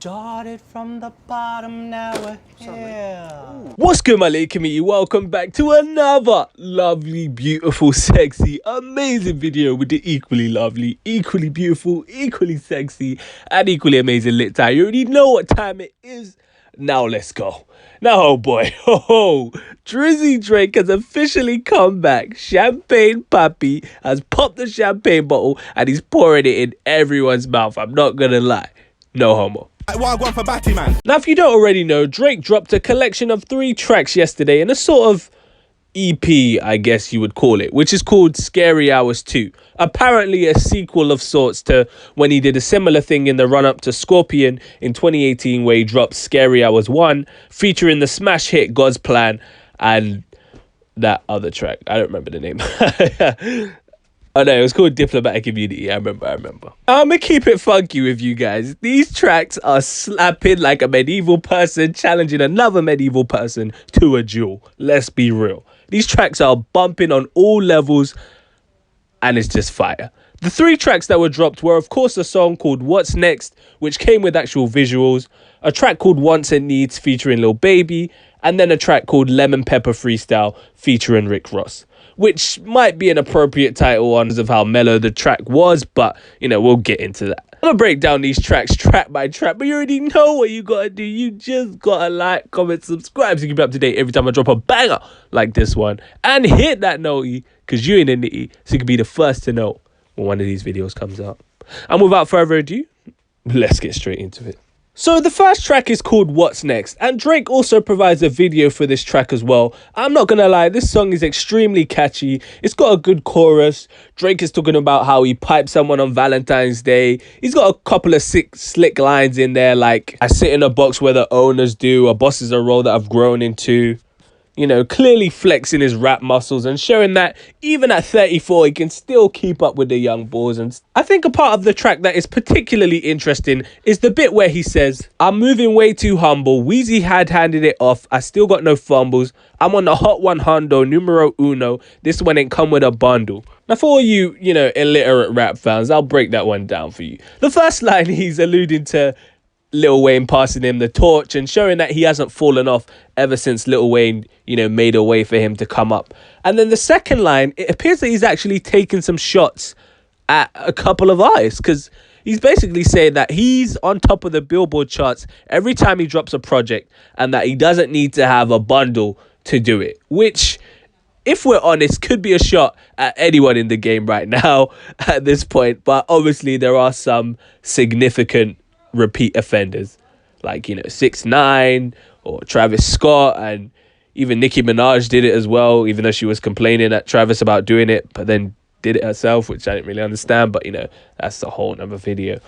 Started from the bottom, now we're here. What's good, my lady community? Welcome back to another lovely, beautiful, sexy, amazing video with the equally lovely, equally beautiful, equally sexy, and equally amazing lit tie. You already know what time it is. Now let's go. Now, oh boy, Drizzy Drake has officially come back. Champagne Papi has popped the champagne bottle and he's pouring it in everyone's mouth. I'm not gonna lie. No homo. Wagwan for Batty, man. Now, if you don't already know, Drake dropped a collection of 3 tracks yesterday in a sort of EP, I guess you would call it, which is called Scary Hours 2. Apparently a sequel of sorts to when he did a similar thing in the run-up to Scorpion in 2018, where he dropped Scary Hours 1, featuring the smash hit God's Plan and that other track. I don't remember the name. Oh no, it was called Diplomatic Immunity. I remember. I'm gonna keep it funky with you guys. These tracks are slapping like a medieval person challenging another medieval person to a duel. Let's be real. These tracks are bumping on all levels and it's just fire. The 3 tracks that were dropped were, of course, a song called What's Next, which came with actual visuals, a track called Wants and Needs featuring Lil Baby, and then a track called Lemon Pepper Freestyle featuring Rick Ross, which might be an appropriate title on of how mellow the track was, but, you know, we'll get into that. I'm gonna break down these tracks track by track, but you already know what you gotta do. You just gotta like, comment, subscribe so you can be up to date every time I drop a banger like this one. And hit that notey, because you ain't in the E, so you can be the first to know when one of these videos comes out. And without further ado, let's get straight into it. So the first track is called What's Next, and Drake also provides a video for this track as well. I'm not gonna lie, this song is extremely catchy. It's got a good chorus. Drake is talking about how he piped someone on Valentine's Day. He's got a couple of slick lines in there like, I sit in a box where the owners do, a boss is a role that I've grown into. You know, clearly flexing his rap muscles and showing that even at 34, he can still keep up with the young boys. And I think a part of the track that is particularly interesting is the bit where he says, I'm moving way too humble. Weezy had handed it off. I still got no fumbles. I'm on the hot 100, numero uno. This one ain't come with a bundle. Now, for all you, illiterate rap fans, I'll break that one down for you. The first line, he's alluding to Lil Wayne passing him the torch and showing that he hasn't fallen off ever since Lil Wayne, made a way for him to come up. And then the second line, it appears that he's actually taken some shots at a couple of artists, because he's basically saying that he's on top of the Billboard charts every time he drops a project and that he doesn't need to have a bundle to do it, which, if we're honest, could be a shot at anyone in the game right now at this point. But obviously there are some significant repeat offenders like 6ix9ine or Travis Scott, and even Nicki Minaj did it as well, even though she was complaining at Travis about doing it, but then did it herself, which I didn't really understand, but that's a whole nother video.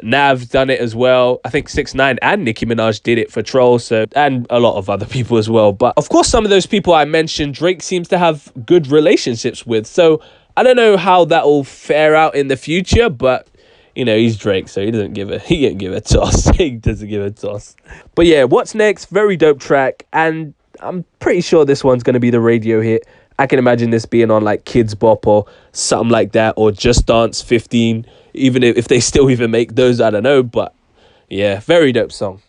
Nav's done it as well. I think 6ix9ine and Nicki Minaj did it for Trolls, and a lot of other people as well. But of course, some of those people I mentioned, Drake seems to have good relationships with, so I don't know how that will fare out in the future, but he's Drake, so he doesn't give a toss. He doesn't give a toss. But yeah, What's Next? Very dope track, and I'm pretty sure this one's going to be the radio hit. I can imagine this being on like Kids Bop or something like that, or Just Dance 15, even if they still even make those, I don't know. But yeah, very dope song.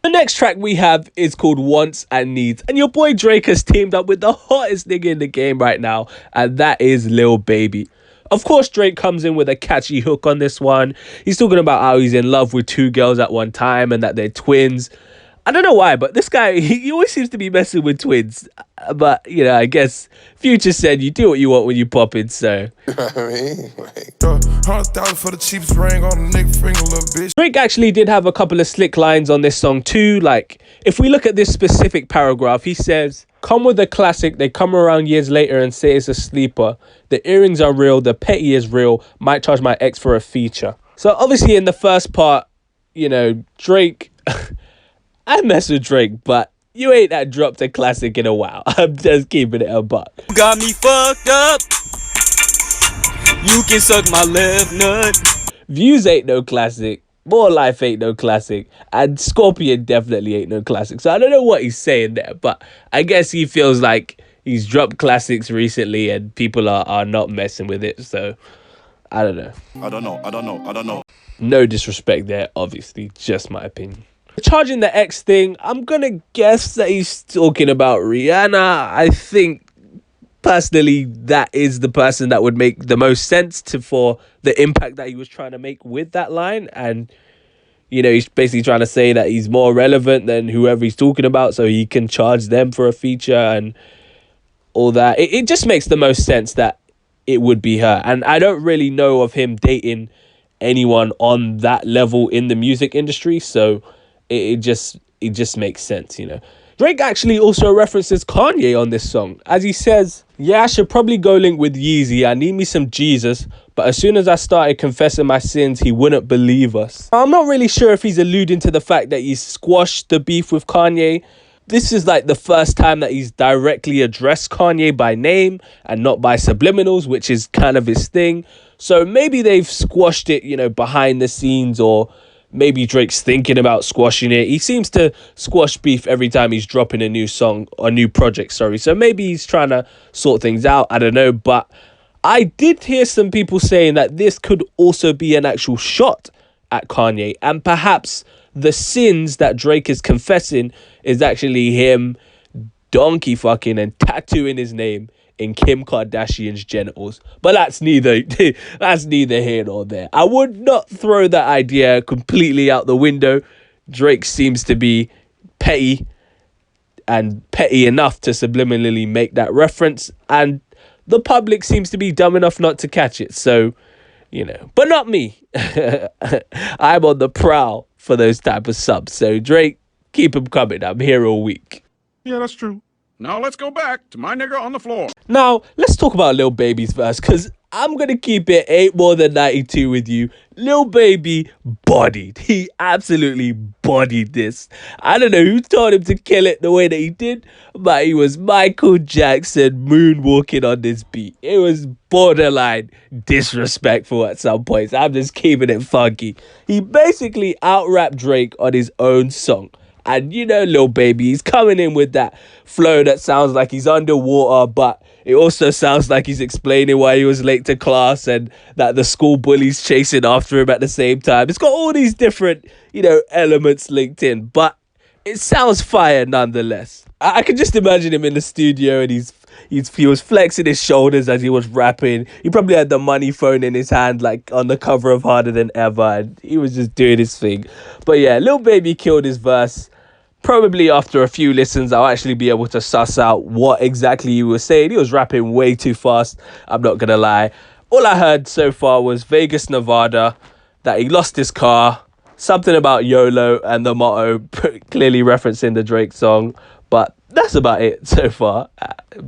The next track we have is called Wants and Needs, and your boy Drake has teamed up with the hottest nigga in the game right now, and that is Lil Baby. Of course, Drake comes in with a catchy hook on this one. He's talking about how he's in love with 2 girls at one time and that they're twins. I don't know why, but this guy, he always seems to be messing with twins. But, I guess Future said you do what you want when you pop in, so. $100,000 for the cheapest ring on the nigga finger, little bitch. Drake actually did have a couple of slick lines on this song too. Like, if we look at this specific paragraph, he says, come with a classic, they come around years later and say it's a sleeper. The earrings are real, the petty is real, might charge my ex for a feature. So obviously in the first part, Drake, I mess with Drake, but you ain't that dropped a classic in a while. I'm just keeping it a buck. Got me fucked up. You can suck my left nut. Views ain't no classic. More Life ain't no classic. And Scorpion definitely ain't no classic. So I don't know what he's saying there, but I guess he feels like he's dropped classics recently and people are not messing with it. So I don't know. I don't know. No disrespect there, obviously, just my opinion. Charging the X thing, I'm gonna guess that he's talking about Rihanna. I think personally that is the person that would make the most sense for the impact that he was trying to make with that line. And you know, he's basically trying to say that he's more relevant than whoever he's talking about, so he can charge them for a feature and all that. It just makes the most sense that it would be her. And I don't really know of him dating anyone on that level in the music industry, so it just makes sense, you know. Drake actually also references Kanye on this song, as he says, "Yeah, I should probably go link with Yeezy. I need me some Jesus. But as soon as I started confessing my sins, he wouldn't believe us." I'm not really sure if he's alluding to the fact that he's squashed the beef with Kanye. This is like the first time that he's directly addressed Kanye by name and not by subliminals, which is kind of his thing. So maybe they've squashed it, you know, behind the scenes, or maybe Drake's thinking about squashing it. He seems to squash beef every time he's dropping a new song or new project, sorry. So maybe he's trying to sort things out. I don't know. But I did hear some people saying that this could also be an actual shot at Kanye. And perhaps the sins that Drake is confessing is actually him donkey fucking and tattooing his name in Kim Kardashian's genitals. But that's neither here nor there. I would not throw that idea completely out the window. Drake seems to be petty enough to subliminally make that reference, and the public seems to be dumb enough not to catch it. So, you know, but not me. I'm on the prowl for those type of subs. So Drake, keep them coming. I'm here all week. Yeah, that's true. Now let's go back to my nigga on the floor. Now, let's talk about Lil Baby's verse, because I'm going to keep it 8 more than 92 with you. Lil Baby bodied. He absolutely bodied this. I don't know who told him to kill it the way that he did, but he was Michael Jackson moonwalking on this beat. It was borderline disrespectful at some points. I'm just keeping it funky. He basically out-rapped Drake on his own song. And you know, Lil Baby, he's coming in with that flow that sounds like he's underwater, but it also sounds like he's explaining why he was late to class and that the school bully's chasing after him at the same time. It's got all these different, you know, elements linked in, but it sounds fire nonetheless. I can just imagine him in the studio and he was flexing his shoulders as he was rapping. He probably had the money phone in his hand, like on the cover of Harder Than Ever, and he was just doing his thing. But yeah, Lil Baby killed his verse. Probably after a few listens, I'll actually be able to suss out what exactly he was saying. He was rapping way too fast, I'm not going to lie. All I heard so far was Vegas, Nevada, that he lost his car, something about YOLO and the motto, clearly referencing the Drake song. But that's about it so far.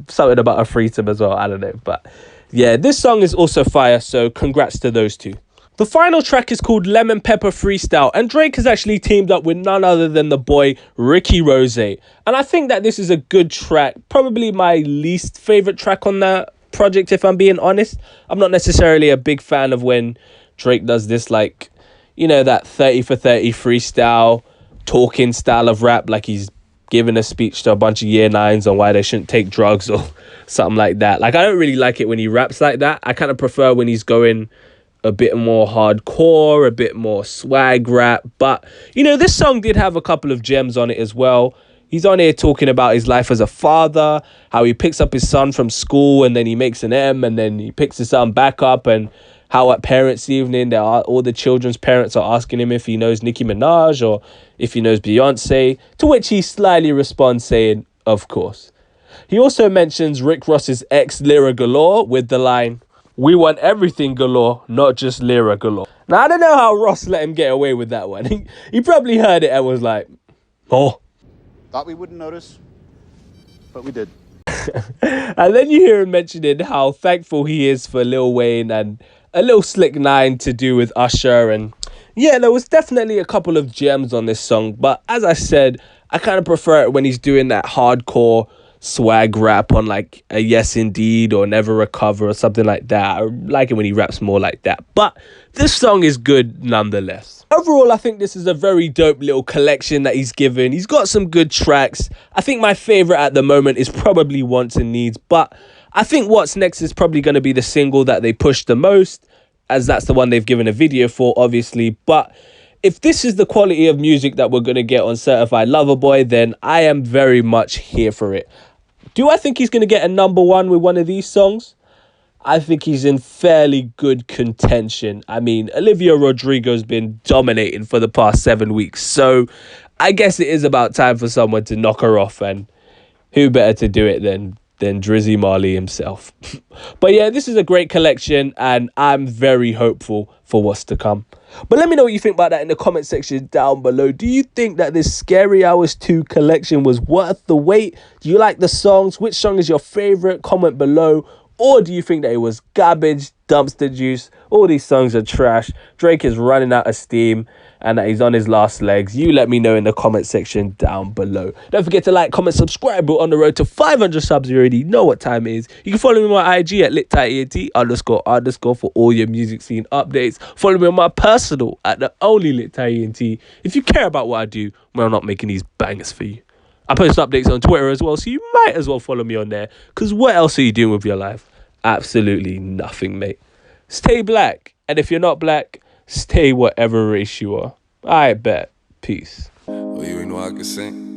Something about a threesome as well, I don't know. But yeah, this song is also fire, so congrats to those two. The final track is called Lemon Pepper Freestyle, and Drake has actually teamed up with none other than the boy Ricky Rose. And I think that this is a good track, probably my least favorite track on that project, if I'm being honest. I'm not necessarily a big fan of when Drake does this, like, you know, that 30 for 30 freestyle, talking style of rap, like he's giving a speech to a bunch of year nines on why they shouldn't take drugs or something like that. Like, I don't really like it when he raps like that. I kind of prefer when he's going a bit more hardcore, a bit more swag rap. But, you know, this song did have a couple of gems on it as well. He's on here talking about his life as a father, how he picks up his son from school and then he makes an M and then he picks his son back up, and how at parents' evening, all the children's parents are asking him if he knows Nicki Minaj or if he knows Beyonce, to which he slyly responds saying, of course. He also mentions Rick Ross's ex Lyra Galore with the line, "We want everything galore, not just Lyra galore." Now, I don't know how Ross let him get away with that one. He probably heard it and was like, oh. Thought we wouldn't notice, but we did. And then you hear him mentioning how thankful he is for Lil Wayne and a little Slick 9 to do with Usher. And yeah, there was definitely a couple of gems on this song. But as I said, I kind of prefer it when he's doing that hardcore swag rap on like a Yes Indeed or Never Recover or something like that. I like it when he raps more like that. But this song is good nonetheless. Overall, I think this is a very dope little collection that he's given. He's got some good tracks. I think my favorite at the moment is probably Wants and Needs, but I think What's Next is probably going to be the single that they push the most. as that's the one they've given a video for, obviously. But if this is the quality of music that we're going to get on Certified Lover Boy, then I am very much here for it. Do I think he's going to get a number one with one of these songs? I think he's in fairly good contention. I mean, Olivia Rodrigo's been dominating for the past 7 weeks. So I guess it is about time for someone to knock her off. And who better to do it than Drizzy Marley himself. But yeah, this is a great collection and I'm very hopeful for what's to come. But let me know what you think about that in the comment section down below. Do you think that this Scary Hours 2 collection was worth the wait? Do you like the songs? Which song is your favorite? Comment below. Or do you think that it was garbage, dumpster juice? All these songs are trash. Drake is running out of steam and that he's on his last legs. You let me know in the comment section down below. Don't forget to like, comment, subscribe. We're on the road to 500 subs. You already know what time it is. You can follow me on my IG at lit___ for all your music scene updates. Follow me on my personal at the only lit_ENT. If you care about what I do, well, I'm not making these bangers for you. I post updates on Twitter as well, so you might as well follow me on there. Because what else are you doing with your life? Absolutely nothing, mate. Stay black. And if you're not black, stay whatever race you are. I bet. Peace. Oh, you ain't know I could sing?